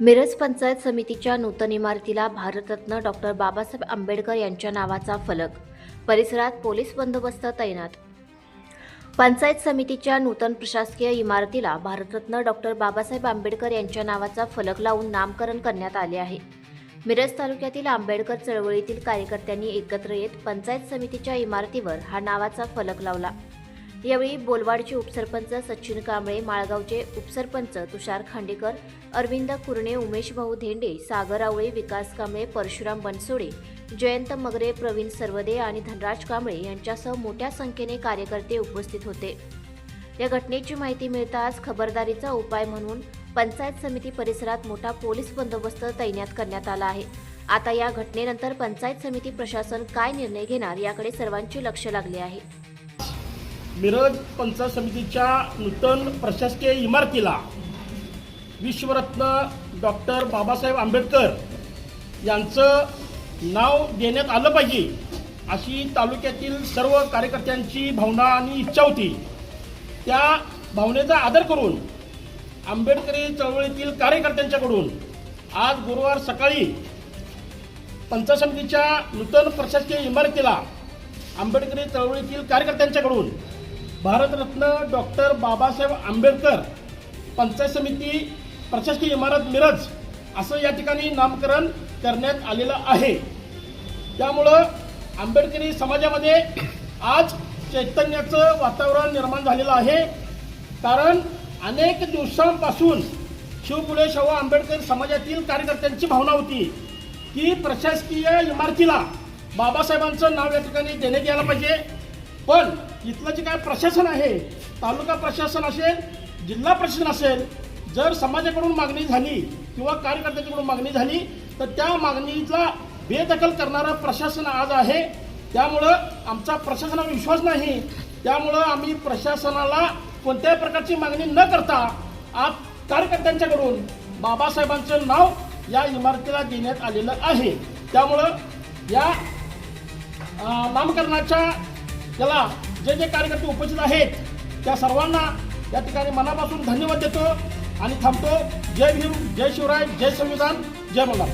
मिरज पंचायत समितीच्या नूतन इमारतीला भारतरत्न डॉक्टर बाबासाहेब आंबेडकर यांच्या नावाचा फलक. परिसरात पोलीस बंदोबस्त तैनात. पंचायत समितीच्या नूतन प्रशासकीय इमारतीला भारतरत्न डॉक्टर बाबासाहेब आंबेडकर यांच्या नावाचा फलक लावून नामकरण करण्यात आले आहे. मिरज तालुक्यातील आंबेडकर चळवळीतील कार्यकर्त्यांनी एकत्र येत पंचायत समितीच्या इमारतीवर हा नावाचा फलक लावला. यावेळी बोलवाडचे उपसरपंच सचिन कांबळे, माळगावचे उपसरपंच तुषार खांडेकर, अरविंद कुरणे, उमेश भाऊ धेंडे, सागर आवळे, विकास कांबळे, परशुराम बनसोडे, जयंत मगरे, प्रवीण सरवदे आणि धनराज कांबळे यांच्यासह मोठ्या संख्येने कार्यकर्ते उपस्थित होते. या घटनेची माहिती मिळताच खबरदारीचा उपाय म्हणून पंचायत समिती परिसरात मोठा पोलीस बंदोबस्त तैनात करण्यात आला आहे. आता या घटनेनंतर पंचायत समिती प्रशासन काय निर्णय घेणार याकडे सर्वांचे लक्ष लागले आहे. मिरज पंचायत समितीच्या नूतन प्रशासकीय इमारतीला विश्वरत्न डॉक्टर बाबासाहेब आंबेडकर यांचं नाव देण्यात आलं पाहिजे अशी तालुक्यातील सर्व कार्यकर्त्यांची भावना आणि इच्छा होती. त्या भावनेचा आदर करून आंबेडकरी चळवळीतील कार्यकर्त्यांच्याकडून आज गुरुवार सकाळी पंचायत समितीच्या नूतन प्रशासकीय इमारतीला आंबेडकरी चळवळीतील कार्यकर्त्यांच्याकडून भारतरत्न डॉक्टर बाबासाहेब आंबेडकर पंचायत समिती प्रशासकीय इमारत मिरज असं या ठिकाणी नामकरण करण्यात आलेलं आहे. त्यामुळं आंबेडकरी समाजामध्ये आज चैतन्याचं वातावरण निर्माण झालेलं आहे. कारण अनेक दिवसांपासून शिवपुले शाहू आंबेडकर समाजातील कार्यकर्त्यांची भावना होती की प्रशासकीय इमारतीला बाबासाहेबांचं नाव या ठिकाणी देण्यात यायला पाहिजे. पण इथलं जे काय प्रशासन आहे, तालुका प्रशासन असेल, जिल्हा प्रशासन असेल, जर समाजाकडून मागणी झाली किंवा कार्यकर्त्यांच्याकडून मागणी झाली तर त्या मागणीला बेदखल करणारं प्रशासन आज आहे. त्यामुळं आमचा प्रशासनावर विश्वास नाही. त्यामुळं आम्ही प्रशासनाला कोणत्याही प्रकारची मागणी न करता आज कार्यकर्त्यांच्याकडून बाबासाहेबांचं नाव या इमारतीला देण्यात आलेलं आहे. त्यामुळं या नामकरणाच्या याला जे जे कार्यकर्ते उपस्थित आहेत त्या सर्वांना या ठिकाणी मनापासून धन्यवाद देतो आणि थांबतो. जय भीम, जय शिवराय, जय संविधान, जय मल्हार.